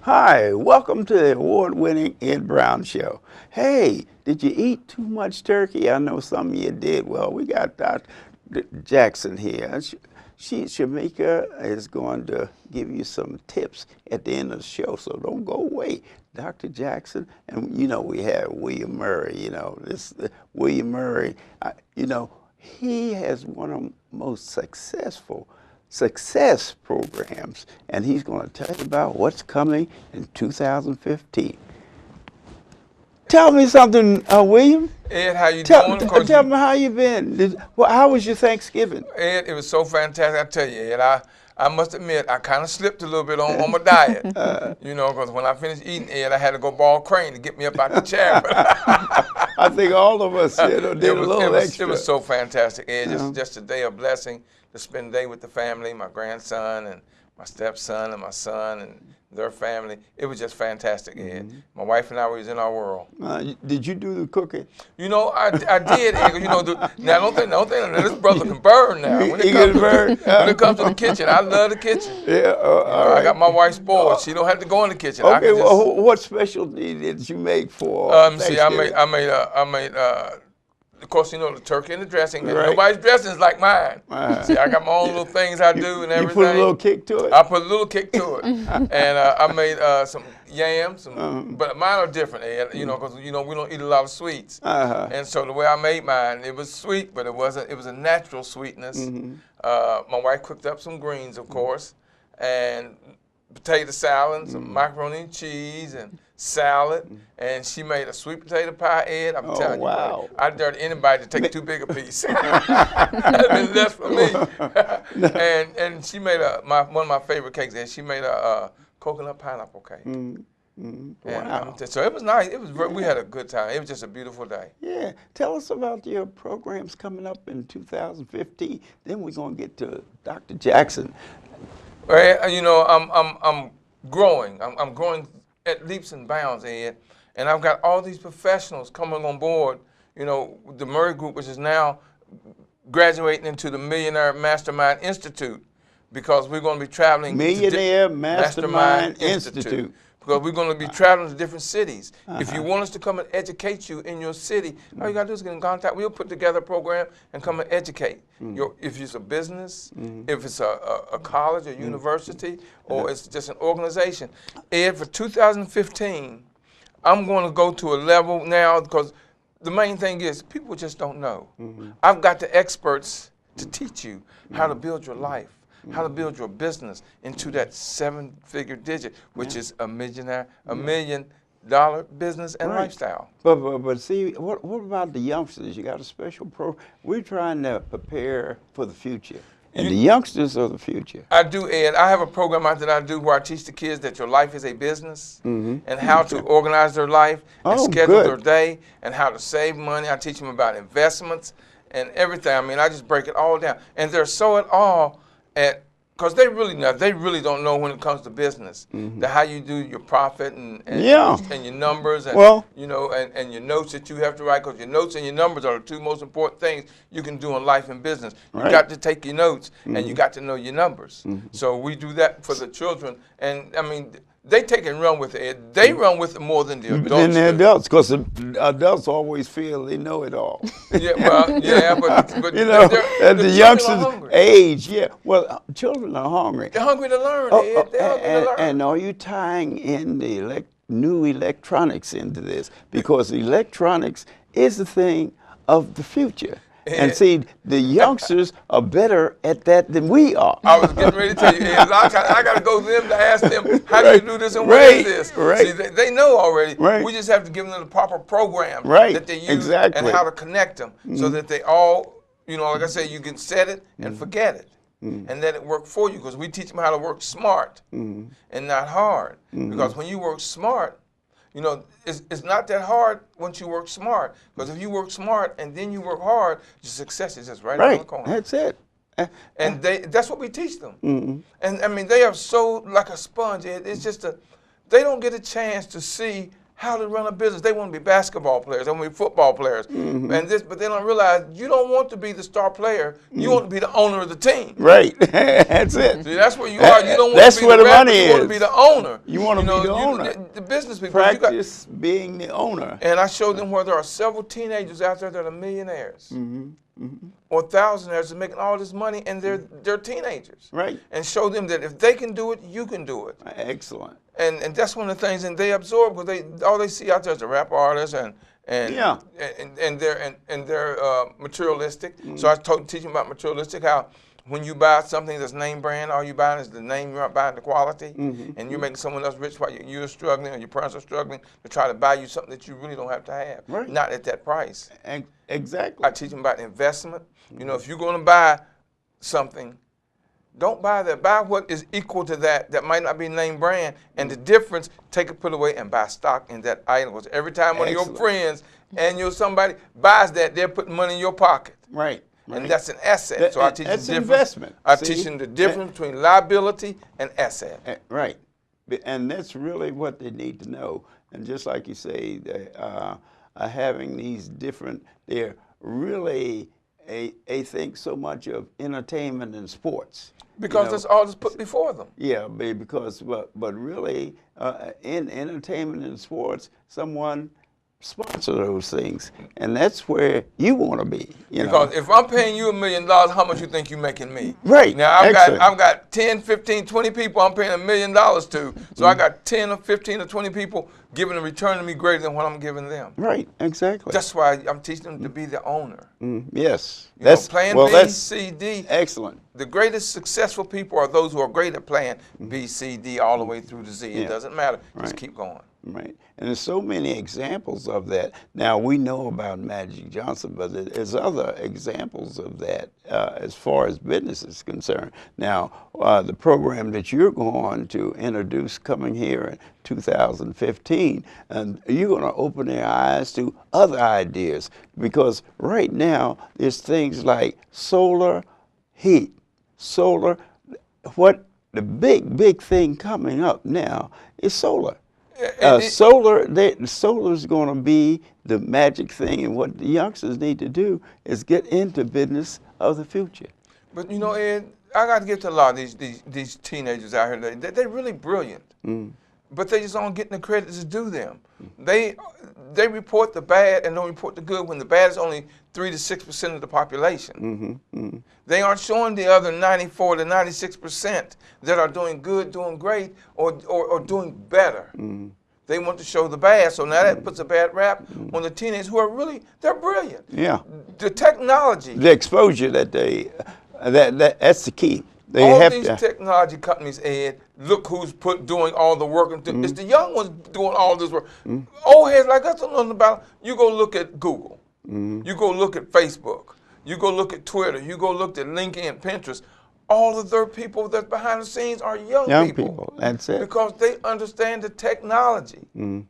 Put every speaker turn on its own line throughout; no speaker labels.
Hi, welcome to the award-winning Ed Brown Show. Hey, did you eat too much turkey? I know some of you did. Well, we got Dr. Jackson here. Schmekia is going to give you some tips at the end of the show, so don't go away. Dr. Jackson, and we have William Murray. William Murray, he has one of the most successful success programs, and he's going to tell you about what's coming in 2015. Tell me something, William.
Ed, how you doing?
Tell me how you been. How was your Thanksgiving?
Ed, it was so fantastic. I tell you, Ed, I must admit, I kind of slipped a little bit on my diet. Because when I finished eating, Ed, I had to go borrow Crane to get me up out the chair.
I think all of us did a little extra.
It was so fantastic, Ed. Just a day of blessing to spend the day with the family, my grandson and my stepson and my son and their family. It was just fantastic, Ed. My wife and I was in our world.
Did you do the cooking?
I did, Ed. Now don't think this brother can burn now. When it comes to the kitchen, I love the kitchen.
Yeah, right.
I got my wife spoiled. She don't have to go in the kitchen.
Okay, what specialty did you make for Thanksgiving?
I made. Of course, the turkey and the dressing. Right. Nobody's dressing is like mine. See, I got my own little things I do and everything.
You put a little kick to it?
I put a little kick to it. And I made some yams, but mine are different, Ed, because, we don't eat a lot of sweets. And so the way I made mine, it was sweet, but it was a natural sweetness. My wife cooked up some greens, of course, and potato salad, some macaroni and cheese, and salad, and she made a sweet potato pie, Ed. I'm telling you, buddy, I dared anybody to take too big a piece. That'd been less for me. And she made one of my favorite cakes, Ed. She made a coconut pineapple cake.
Wow.
So it was nice. We had a good time. It was just a beautiful day.
Yeah. Tell us about your programs coming up in 2015. Then we're going to get to Dr. Jackson.
Well, I'm growing. I'm growing at leaps and bounds, Ed. And I've got all these professionals coming on board. The Murray Group, which is now graduating into the Millionaire Mastermind Institute, because we're going to be traveling.
Millionaire Mastermind Institute.
Because we're going to be traveling to different cities. If you want us to come and educate you in your city, all you got to do is get in contact. We'll put together a program and come and educate. If it's a business, if it's a college or university, or it's just an organization. Ed, for 2015, I'm going to go to a level now, because the main thing is people just don't know. I've got the experts to teach you how to build your life, how to build your business into that 7-figure digit, which is $1 million business and lifestyle.
But see, what about the youngsters? You got a special program. We're trying to prepare for the future, and the youngsters are the future.
I do, Ed. I have a program that I do where I teach the kids that your life is a business, and how to organize their life and schedule their day, and how to save money. I teach them about investments and everything. I mean, I just break it all down, and they're so at awe because they really don't know when it comes to business, how you do your profit and your numbers and and your notes that you have to write, because your notes and your numbers are the two most important things you can do in life and business. You got to take your notes and you got to know your numbers. So we do that for the children, and I mean, they take and run with it. They run with it more than the adults.
Than the adults, because the adults always feel they know it all.
but
at the youngsters' age, well, children are hungry.
They're hungry to learn, Ed. They're hungry to learn.
And are you tying in the new electronics into this? Because electronics is the thing of the future. And see, the youngsters are better at that than we are.
I was getting ready to tell you, Ed, I got to go to them to ask them, how do you do this and what is this? See, they know already. We just have to give them the proper program that they use and how to connect them so that they all, like I said, you can set it and forget it. And let it work for you, because we teach them how to work smart and not hard. Because when you work smart, it's not that hard once you work smart. Because if you work smart and then you work hard, your success is just right around the corner.
That's it.
And that's what we teach them. And I mean, they are so like a sponge. It's just they don't get a chance to see how to run a business. They want to be basketball players. They want to be football players. But they don't realize you don't want to be the star player. You want to be the owner of the team.
Right. That's it.
See, that's where you are. You don't want
That's
to be
where
the
the
rapper.
money
You want to be
is.
the owner.
You want to be the owner.
The business people.
Practice being the owner.
And I showed them where there are several teenagers out there that are millionaires. Or thousandaires that are making all this money, and they're teenagers.
Right.
And show them that if they can do it, you can do it.
Excellent.
And that's one of the things, and they absorb because all they see out there is a rap artist and they're materialistic. So I teach them about materialistic, how when you buy something that's name brand, all you buying is the name, you're not buying the quality, and you're making someone else rich while you're struggling or your parents are struggling to try to buy you something that you really don't have to have, not at that price.
Exactly.
I teach them about investment. You know, if you're going to buy something, don't buy that. Buy what is equal to that might not be name brand, and the difference, take it, put it away, and buy stock in that item. Because every time one of your friends and somebody buys that, they're putting money in your pocket.
Right.
And that's an asset. So I teach them the difference.
Investment.
I teach them the difference between liability and asset.
Right. And that's really what they need to know. And just like you say, they are having these different, they're really they think so much of entertainment and sports.
Because that's all that's put before them.
Yeah, because, but really, in entertainment and sports, someone sponsor those things, and that's where you want to be.
Because if I'm paying you $1 million, how much you think you're making me?
Right.
Now I've got 10, 15, 20 people I'm paying $1 million to, so I got 10 or 15 or 20 people giving a return to me greater than what I'm giving them.
Right. Exactly.
That's why I'm teaching them to be the owner.
Yes.
That's plan B, C, D.
Excellent.
The greatest successful people are those who are great at plan B, C, D, all the way through to Z. It doesn't matter. Just keep going.
Right. And there's so many examples of that. Now, we know about Magic Johnson, but there's other examples of that as far as business is concerned. Now, the program that you're going to introduce coming here in 2015, and you're going to open their eyes to other ideas, because right now there's things like solar heat, solar. What the big thing coming up now is solar. Solar is going to be the magic thing, and what the youngsters need to do is get into business of the future.
But you know, Ed, I got to give to a lot of these teenagers out here. They're really brilliant, but they just aren't getting the credit that's due them. They report the bad and don't report the good, when the bad is only 3 to 6% of the population. They aren't showing the other 94 to 96% that are doing good, doing great, or doing better. They want to show the bad, so now that puts a bad rap on the teenagers who are they're brilliant.
Yeah.
The technology.
The exposure that that's the key.
All these technology companies, Ed, look who's doing all the work. It's the young ones doing all this work. Old heads like us don't know about it. You go look at Google. You go look at Facebook. You go look at Twitter. You go look at LinkedIn, Pinterest. All of their people that's behind the scenes are young people.
That's it.
Because they understand the technology.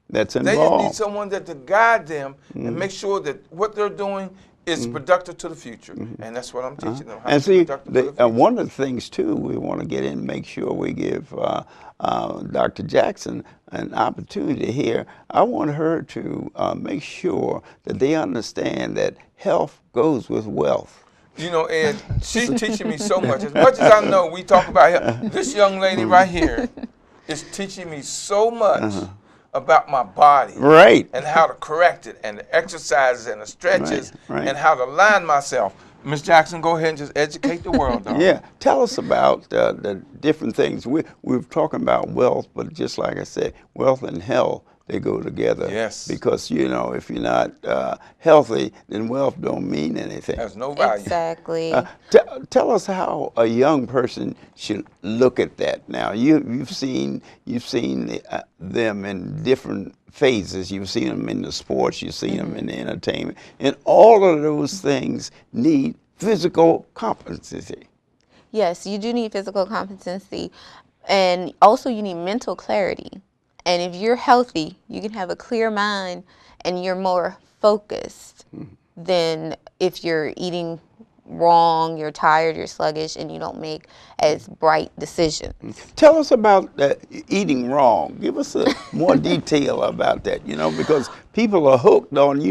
That's involved.
They just need someone to guide them and make sure that what they're doing is productive to the future. And that's what I'm teaching them, how to be productive to the future.
One of the things, too, we want to get in and make sure we give Dr. Jackson an opportunity here. I want her to make sure that they understand that health goes with wealth.
You know, Ed, she's teaching me so much. As much as I know, we talk about health. This young lady right here is teaching me so much about my body, and how to correct it, and the exercises and the stretches, and how to line myself. Ms. Jackson, go ahead and just educate the world, darling.
Yeah, tell us about the different things. We're talking about wealth, but just like I said, wealth and health, they go together.
Yes.
Because, you know, if you're not healthy, then wealth don't mean anything.
There's no value.
Exactly.
Tell us how a young person should look at that. Now, you've seen them in different phases. You've seen them in the sports. You've seen them in the entertainment, and all of those things need physical competency.
Yes, you do need physical competency, and also you need mental clarity. And if you're healthy, you can have a clear mind and you're more focused than if you're eating wrong, you're tired, you're sluggish, and you don't make as bright decisions.
Tell us about eating wrong. Give us more detail about that, because people are hooked on,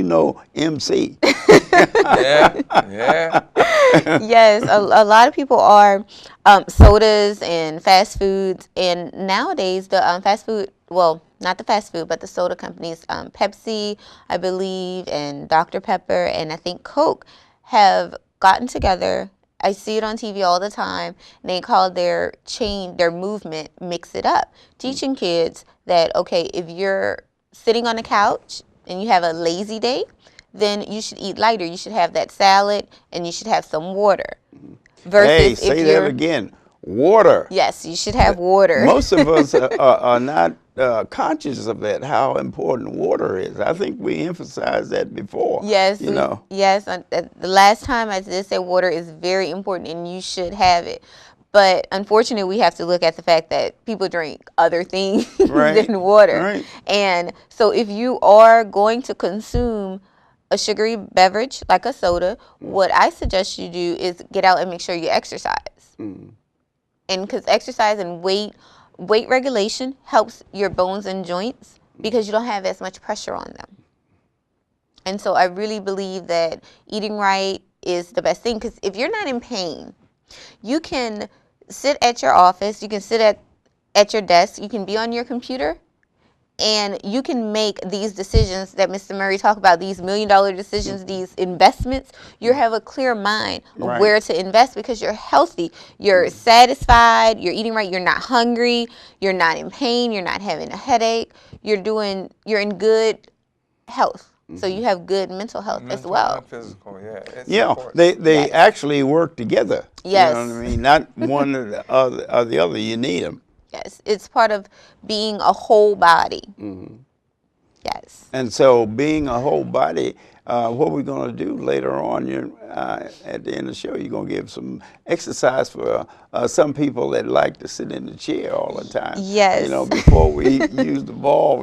MC.
Yeah, yeah.
Yes, a lot of people are sodas and fast foods, and nowadays the fast food, well, not the fast food, but the soda companies, Pepsi, I believe, and Dr. Pepper, and I think Coke have gotten together. I see it on TV all the time. And they call their movement, Mix It Up, teaching kids that, okay, if you're sitting on the couch and you have a lazy day, then you should eat lighter. You should have that salad and you should have some water. Versus
Hey, say that again. Water.
Yes, you should have water.
Most of us are not conscious of that, how important water is. I think we emphasized that before.
Yes, yes. The last time I did say water is very important and you should have it. But unfortunately, we have to look at the fact that people drink other things than water.
Right.
And so if you are going to consume a sugary beverage like a soda, what I suggest you do is get out and make sure you exercise. And because exercise and weight regulation helps your bones and joints because you don't have as much pressure on them. And so I really believe that eating right is the best thing, because if you're not in pain, you can sit at your office, you can sit at your desk, you can be on your computer, and you can make these decisions that Mr. Murray talked about, these $1 million decisions, these investments. You have a clear mind of where to invest because you're healthy, you're satisfied, you're eating right, you're not hungry, you're not in pain, you're not having a headache, you're in good health. So you have good mental health as well.
Not physical, yeah.
Yeah, they actually work together.
Yes.
You know what I mean? Not one or the other. You need them.
Yes, it's part of being a whole body. Yes.
And so being a whole body, what we're going to do later on at the end of the show, you're going to give some exercise for some people that like to sit in the chair all the time.
Yes.
Before we use the ball,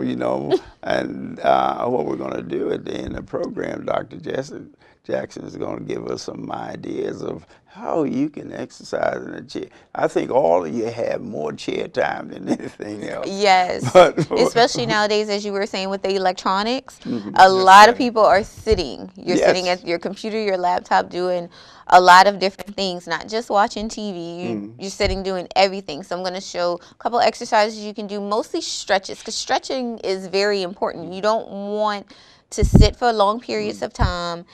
and what we're going to do at the end of the program, Dr. Jackson is going to give us some ideas of how you can exercise in a chair. I think all of you have more chair time than anything else.
Yes, especially nowadays, as you were saying, with the electronics, a lot of people are sitting. You're sitting at your computer, your laptop, doing a lot of different things, not just watching TV. You're sitting doing everything. So I'm going to show a couple exercises you can do, mostly stretches, because stretching is very important. You don't want to sit for long periods of time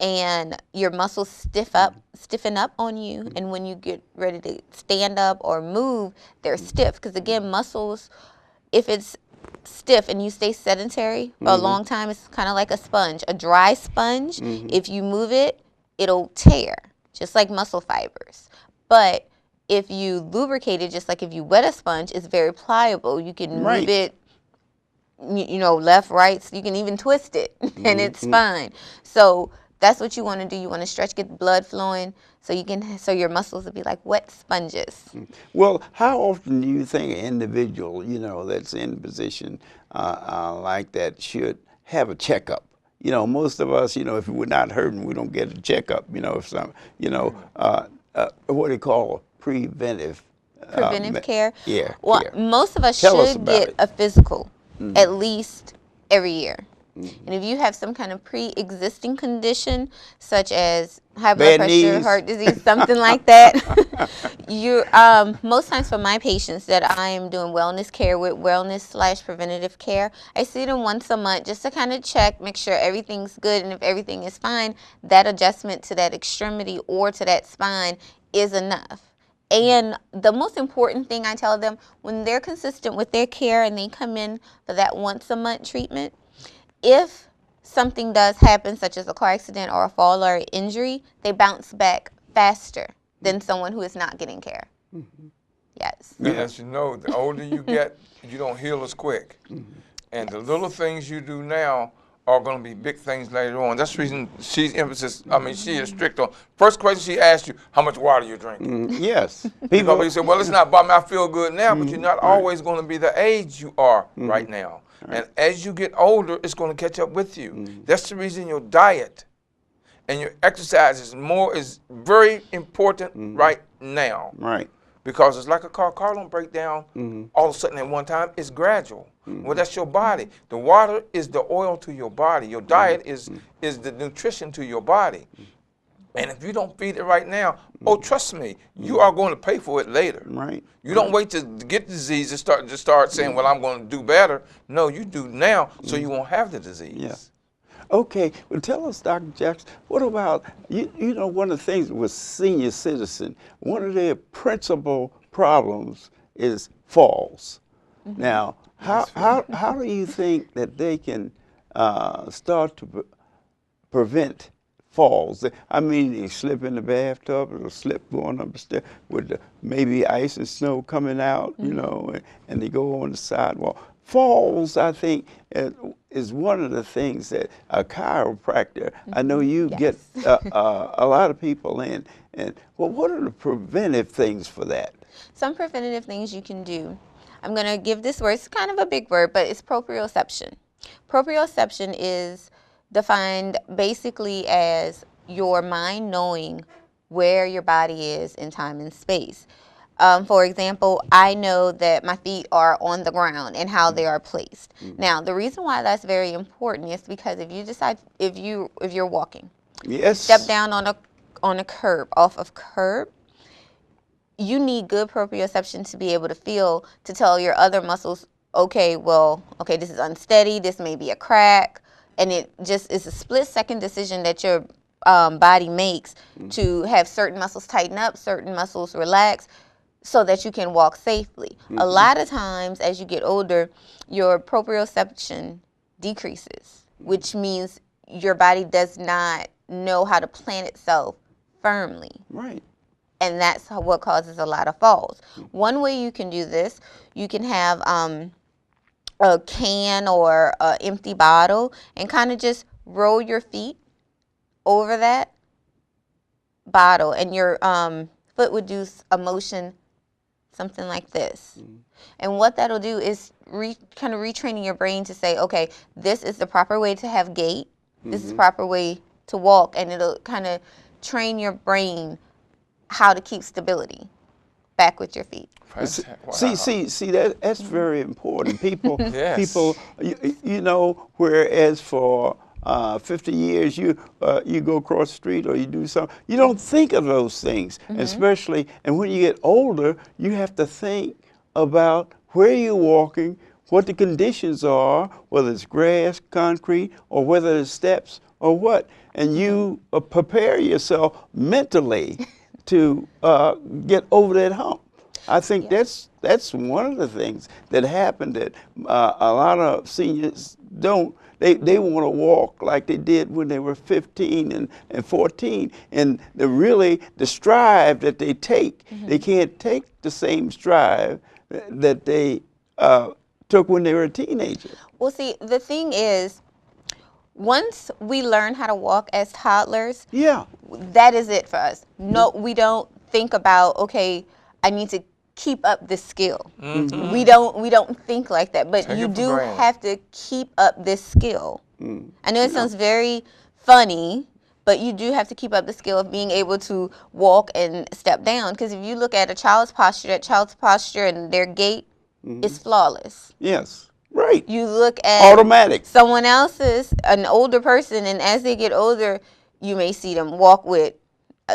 and your muscles stiffen up on you, and when you get ready to stand up or move, they're stiff. Because again, muscles, if it's stiff and you stay sedentary for a long time, it's kind of like a sponge, a dry sponge. If you move it, it'll tear, just like muscle fibers. But if you lubricate it, just like if you wet a sponge, it's very pliable. You can move it, left, right. So you can even twist it, and it's fine. So that's what you want to do. You want to stretch, get the blood flowing, so your muscles will be like wet sponges. Well,
how often do you think an individual, that's in a position like that should have a checkup? Most of us, if we're not hurting, we don't get a checkup. If some, what do you call preventive
care?
Yeah.
Well,
care.
Most of us should get a physical at least every year. And if you have some kind of pre-existing condition, such as high blood pressure, heart disease, something like that, most times for my patients that I am doing wellness care with, wellness/preventative care, I see them once a month just to kind of check, make sure everything's good, and if everything is fine, that adjustment to that extremity or to that spine is enough. And the most important thing I tell them, when they're consistent with their care and they come in for that once a month treatment, if something does happen, such as a car accident or a fall or an injury, they bounce back faster than someone who is not getting care. Yes.
And as you know, the older you get, you don't heal as quick. And the little things you do now are going to be big things later on. That's the reason she is strict on. First question she asked you, how much water you drinking?
Yes.
People say, well, it's not about me, I feel good now, but you're not always going to be the age you are right now. And as you get older, it's going to catch up with you. That's the reason your diet and your exercise is very important right now.
Right.
Because it's like a car. Car don't break down all of a sudden at one time. It's gradual. Well, that's your body. The water is the oil to your body. Your diet is the nutrition to your body. And if you don't feed it right now, oh, trust me, you are going to pay for it later.
Right.
You don't wait to get the disease and start saying, well, I'm going to do better. No, you do now so you won't have the disease.
Yeah. Okay, well, tell us, Dr. Jackson, what about, you know, one of the things with senior citizen, one of their principal problems is falls. Now, how do you think that they can start to prevent falls? I mean, they slip in the bathtub or slip going up the stairs with maybe ice and snow coming out, you know, and they go on the sidewalk. Falls, I think, is one of the things that a chiropractor, I know you get a lot of people in. And well, what are the preventive things for that?
Some preventative things you can do. I'm going to give this word. It's kind of a big word, but it's proprioception. Proprioception is defined basically as your mind knowing where your body is in time and space. For example, I know that my feet are on the ground and how they are placed. Now, the reason why that's very important is because if you decide, if you're walking, step down on a curb, off of curb, you need good proprioception to be able to feel, to tell your other muscles, okay, this is unsteady, this may be a crack, and it just is a split-second decision that your body makes to have certain muscles tighten up, certain muscles relax, so that you can walk safely. A lot of times as you get older, your proprioception decreases, which means your body does not know how to plant itself firmly.
Right.
And that's what causes a lot of falls. One way you can do this, you can have a can or an empty bottle and kind of just roll your feet over that bottle, and your foot would do a motion something like this. And what that'll do is kind of retraining your brain to say, okay, this is the proper way to have gait. This is the proper way to walk. And it'll kind of train your brain how to keep stability back with your feet.
Wow. See, that's very important. People, people, you know, whereas for 50 years you go across the street or you do something, you don't think of those things, especially, and when you get older, you have to think about where you're walking, what the conditions are, whether it's grass, concrete, or whether it's steps or what, and you prepare yourself mentally to get over that hump. I think that's one of the things that happened that a lot of seniors don't. They want to walk like they did when they were 15 and 14. And the stride that they take, they can't take the same stride that they took when they were a teenager.
Well, see, the thing is, once we learn how to walk as toddlers, that is it for us. No, we don't think about, okay, I need to keep up this skill. We don't think like that, but you do have to keep up this skill. I know it sounds very funny, but you do have to keep up the skill of being able to walk and step down, because if you look at a child's posture, that child's posture and their gait is flawless.
Yes. Right.
You look at
automatic.
Someone else's, an older person, and as they get older, you may see them walk with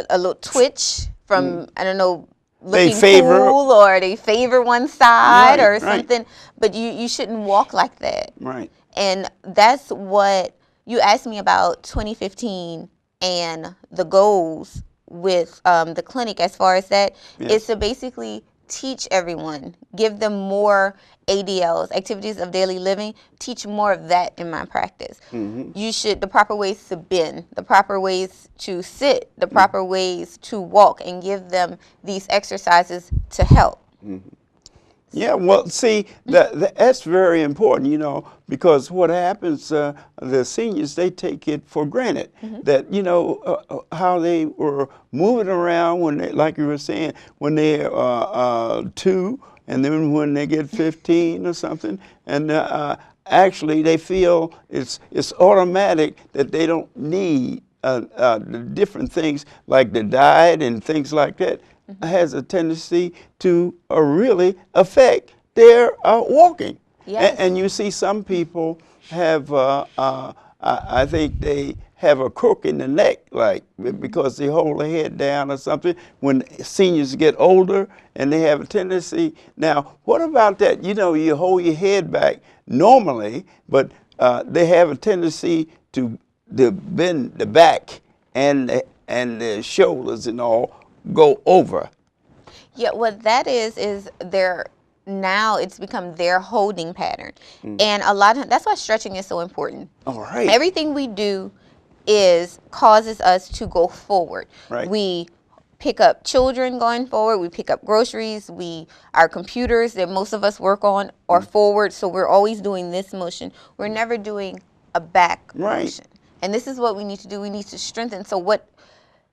a little twitch from, I don't know, looking cool, or they favor one side or something. But you shouldn't walk like that. Right. And that's what you asked me about 2015 and the goals with the clinic as far as that. Is to basically teach everyone, give them more ADLs, activities of daily living, teach more of that in my practice. You should, the proper ways to bend, the proper ways to sit, the proper ways to walk, and give them these exercises to help.
Yeah, well, see, that's very important, you know, because what happens, the seniors, they take it for granted that, you know, how they were moving around when they, like you were saying, when they're 2, and then when they get 15 or something, and actually they feel it's automatic that they don't need the different things like the diet and things like that has a tendency to really affect their walking.
Yes.
And you see some people have, I think they have a crook in the neck, like because they hold their head down or something. When seniors get older and they have a tendency. Now, what about that? You know, you hold your head back normally, but they have a tendency to bend the back and the shoulders and all go over.
Yeah, what that is now it's become their holding pattern. And a lot of that's why stretching is so important.
All right.
Everything we do causes us to go forward.
Right.
We pick up children going forward, we pick up groceries, our computers that most of us work on are forward, so we're always doing this motion. We're never doing a back motion. And this is what we need to do. We need to strengthen. So what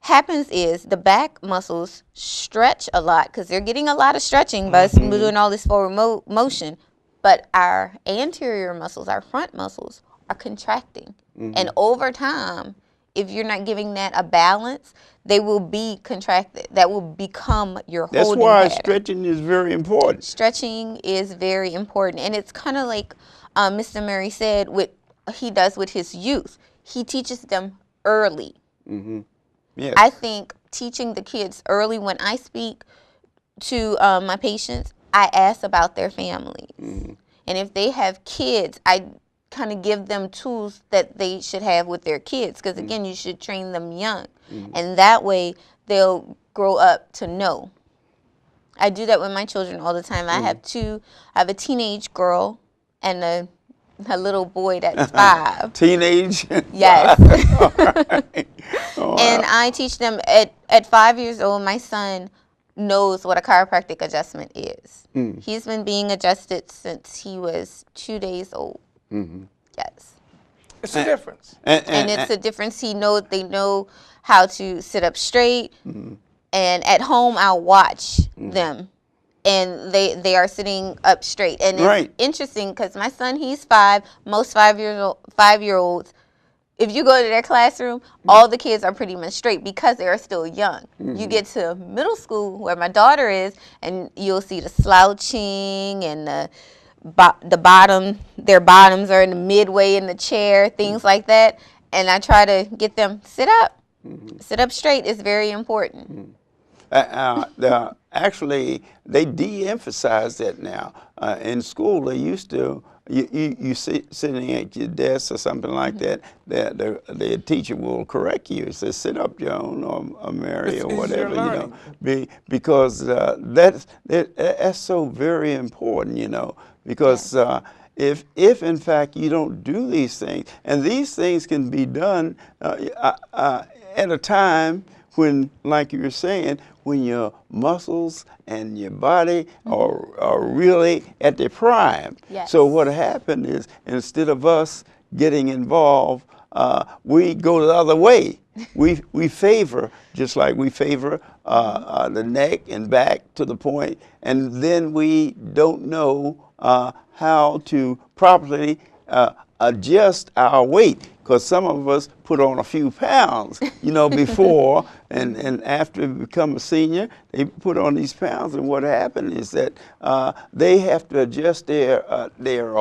happens is the back muscles stretch a lot because they're getting a lot of stretching by doing all this forward motion. But our anterior muscles, our front muscles, are contracting. And over time, if you're not giving that a balance, they will be contracted. That will become your holding pattern.
That's why stretching is very important.
Stretching is very important. And it's kind of like Mr. Murray said, what he does with his youth. He teaches them early.
Yes.
I think teaching the kids early, when I speak to my patients, I ask about their families. And if they have kids, I kind of give them tools that they should have with their kids. Because, again, you should train them young. And that way, they'll grow up to know. I do that with my children all the time. I have a teenage girl and a little boy that's 5.
Teenage?
Yes.
All right. Oh, wow.
And I teach them at 5 years old, my son knows what a chiropractic adjustment is. He's been being adjusted since he was 2 days old. Yes.
It's a difference.
And it's a difference. They know how to sit up straight. And at home, I'll watch them. And they are sitting up straight. And it's interesting because my son, he's 5. Most 5-year-olds, if you go to their classroom, all the kids are pretty much straight because they are still young. You get to middle school where my daughter is, and you'll see the slouching and their bottoms are in the midway in the chair, things like that. And I try to get them sit up. Sit up straight is very important.
Actually, they de-emphasize that now. In school, they used to, you sitting at your desk or something like that, the teacher will correct you. Say, sit up, Joan, or Mary, or whatever, you know. Because that's so very important, you know. Because if in fact you don't do these things, and these things can be done at a time when, like you were saying, when your muscles and your body are really at their prime.
Yes.
So what happened is, instead of us getting involved, we go the other way. We favor, just like we favor the neck and back to the point, and then we don't know how to properly adjust our weight, because some of us put on a few pounds, you know, before and after we become a senior, they put on these pounds, and what happened is that they have to adjust their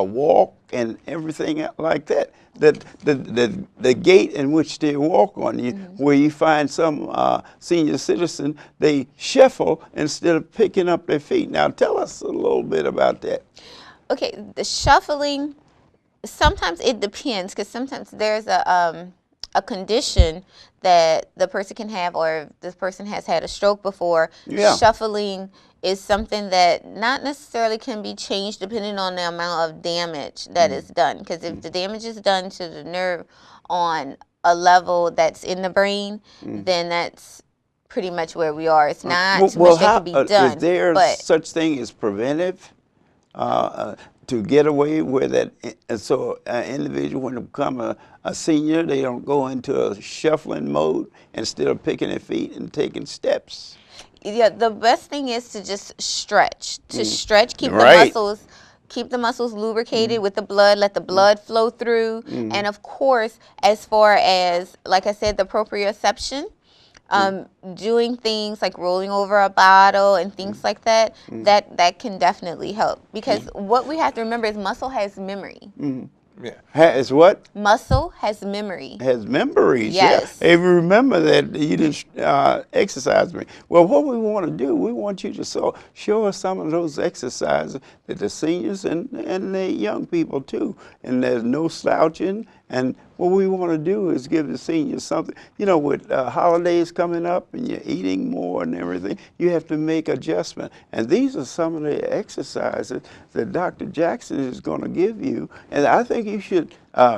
walk and everything like that. The gait in which they walk on, where you find some senior citizen, they shuffle instead of picking up their feet. Now, tell us a little bit about that.
Okay, the shuffling, sometimes it depends, because sometimes there's a condition that the person can have, or if this person has had a stroke before. Shuffling is something that not necessarily can be changed depending on the amount of damage that is done. Because if the damage is done to the nerve on a level that's in the brain, then that's pretty much where we are. It's not too much that can be done.
Is there such thing as preventive? To get away with it, so an individual, when they become a senior, they don't go into a shuffling mode instead of picking their feet and taking steps.
Yeah, the best thing is to just stretch. To stretch, keep the muscles, keep the muscles lubricated with the blood, let the blood flow through. And of course, as far as, like I said, the proprioception, doing things like rolling over a bottle and things like that, that can definitely help. Because what we have to remember is muscle has memory.
Yeah.
Has what?
Muscle has memory.
Has memories.
Yes.
Yeah. If you remember that you didn't exercise me. Well, what we want to do, we want you to show us some of those exercises that the seniors and the young people too. And there's no slouching. And what we want to do is give the seniors something. You know, with holidays coming up and you're eating more and everything, you have to make adjustment. And these are some of the exercises that Dr. Jackson is going to give you. And I think you should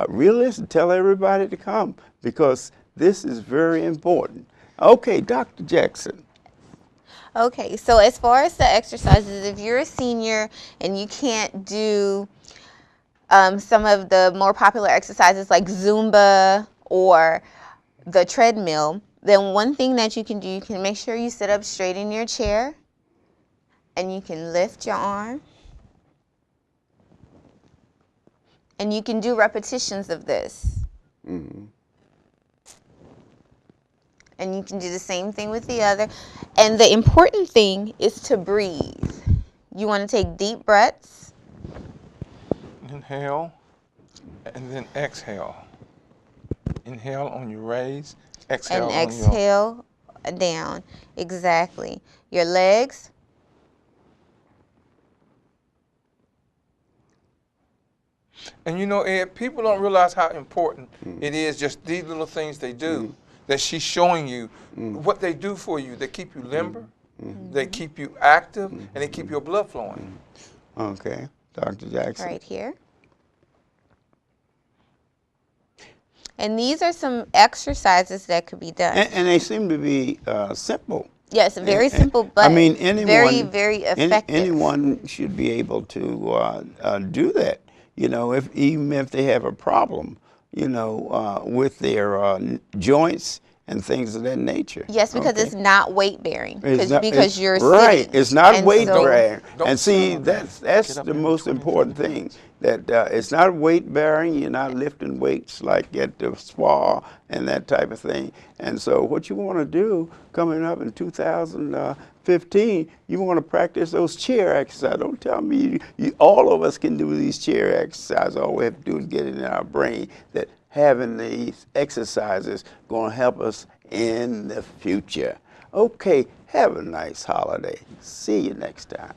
really tell everybody to come, because this is very important. Okay, Dr. Jackson.
Okay, so as far as the exercises, if you're a senior and you can't do some of the more popular exercises like Zumba or the treadmill, then one thing that you can do, you can make sure you sit up straight in your chair and you can lift your arm. And you can do repetitions of this. And you can do the same thing with the other. And the important thing is to breathe. You want to take deep breaths.
Inhale, and then exhale. Inhale on your raise, exhale
and exhale down. Exactly. Your legs.
And you know, Ed, people don't realize how important it is, just these little things they do, that she's showing you, what they do for you. They keep you limber, they keep you active, and they keep your blood flowing.
Okay, Dr. Jackson.
Right here. And these are some exercises that could be done.
And they seem to be simple.
Yes, very simple, but
I mean, anyone,
very, very effective.
Anyone should be able to do that. You know, even if they have a problem, you know, with their joints and things of that nature.
Yes, because it's not weight bearing. Because you're
right.
sitting.
It's not weight bearing.
Don't
And see, that's the most important thing. That it's not weight bearing. You're not lifting weights like at the spa and that type of thing. And so, what you want to do coming up in 2015, you want to practice those chair exercises. Don't tell me all of us can do these chair exercises. All we have to do is get it in our brain that having these exercises going to help us in the future. Okay, have a nice holiday. See you next time.